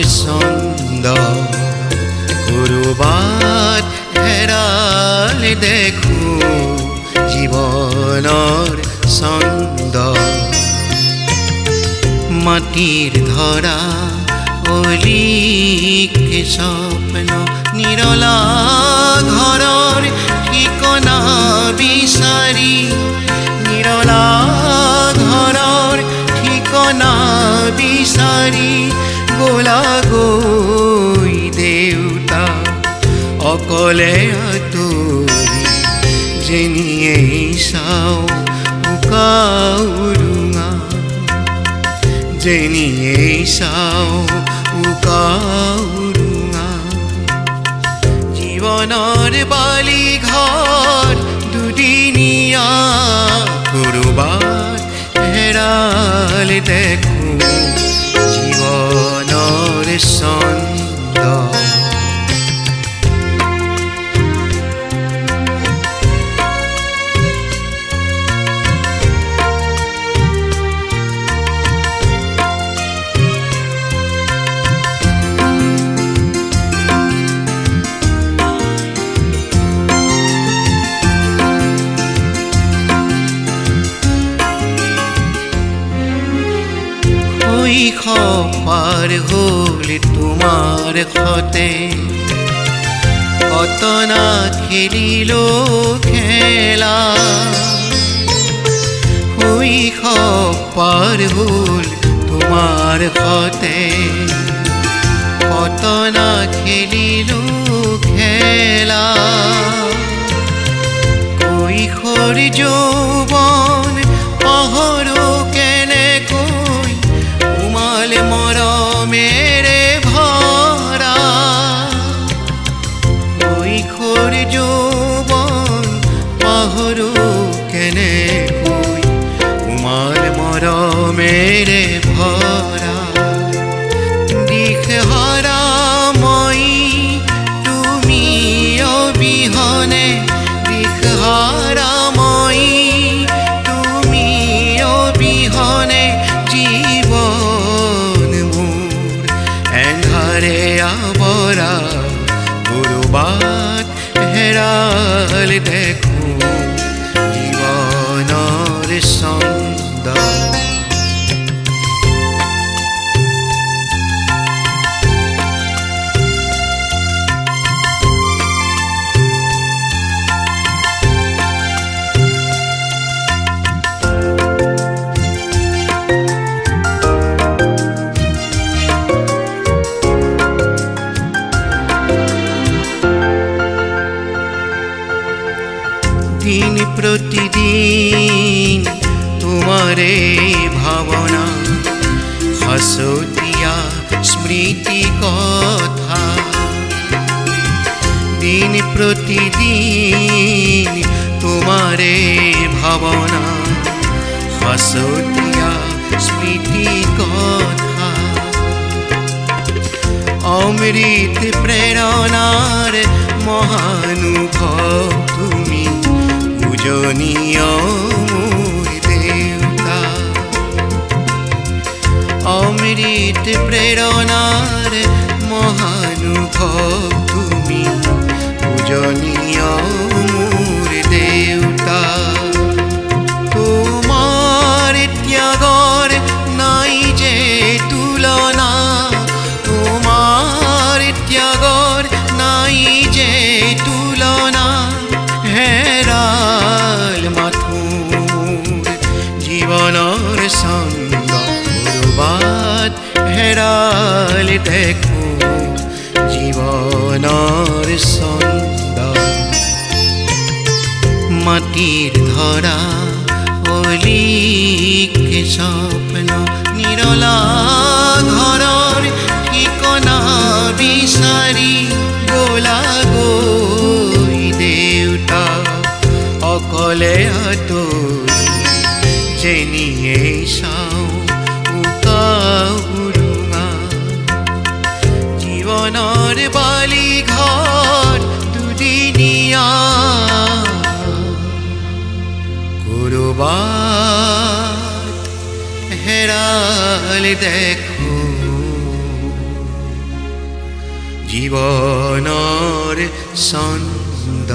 ছন্দ কৰবাত হেৰালে দেখো জীৱনৰ ছন্দ মাটিৰ ধৰা অলিকে স্বপ্ন নিৰলা ঘৰৰ ঠিকনা বিচাৰি নিৰলা ঘৰৰ ঠিকনা বিচাৰি গোলা গৈ দেউতা অকলে আঁতৰি যেনিয়েই চাওঁ উকাউৰুঙা যেনিয়েই চাওঁ উকাউৰুঙা জীৱনৰ বালি ঘৰ দুদিনীয়া কৰবাত হেৰালে দেখো জীৱনৰ ছন্দ পাৰ হ'ল তোমাৰ সতে কতনা খেলিলো খেলা পাৰ হ'ল তোমাৰ সতে কতনা খেলিলো খেলা কৈশোৰ যৌৱন পাহৰো কেনেকৈ মৰমেৰে ভৰা কৈশোৰ যৌৱন পাহৰো কেনেকৈ উমাল মৰমেৰে ভৰা দিশহাৰা মই তুমি অবিহনে দিশহাৰা মই তুমি অবিহনে আবৰা কৰবাত হেৰালে দেখো জীৱনৰ ছন্দ দিন প্ৰতিদিন তোমাৰে ভাৱনা হসতীয়া স্মৃতি কথা দিন প্ৰতিদিন তোমাৰে ভাৱনা হসতীয়া স্মৃতি কথা অমৃত প্ৰেৰণাৰ মহানুভৱ তুমি পূজনীয় মোৰ দেউতা অমৃত প্ৰেৰণাৰ মহানুভৱ তুমি পূজনীয় মোৰ দেউতা তোমাৰ ত্যাগৰ নাই যে তুলনা তোমাৰ ত্যাগৰ নাই যে তুলনা হেৰাল মাথো জীৱনৰ ছন্দ কৰবাত হেৰালে দেখো জীৱনৰ ছন্দ মাটিৰ ধৰা অলিকে স্বপ্ন নিৰলা ঘৰৰ ঠিকনা বিচাৰি গোলা গৈ দেউতা অকলে আঁতৰি যেনিয়েই চাওঁ উকাউৰুঙা জীৱনৰ বালি ঘৰ দুদিনীয়া কৰবাত হেৰালে দেখো জীৱনৰ ছন্দ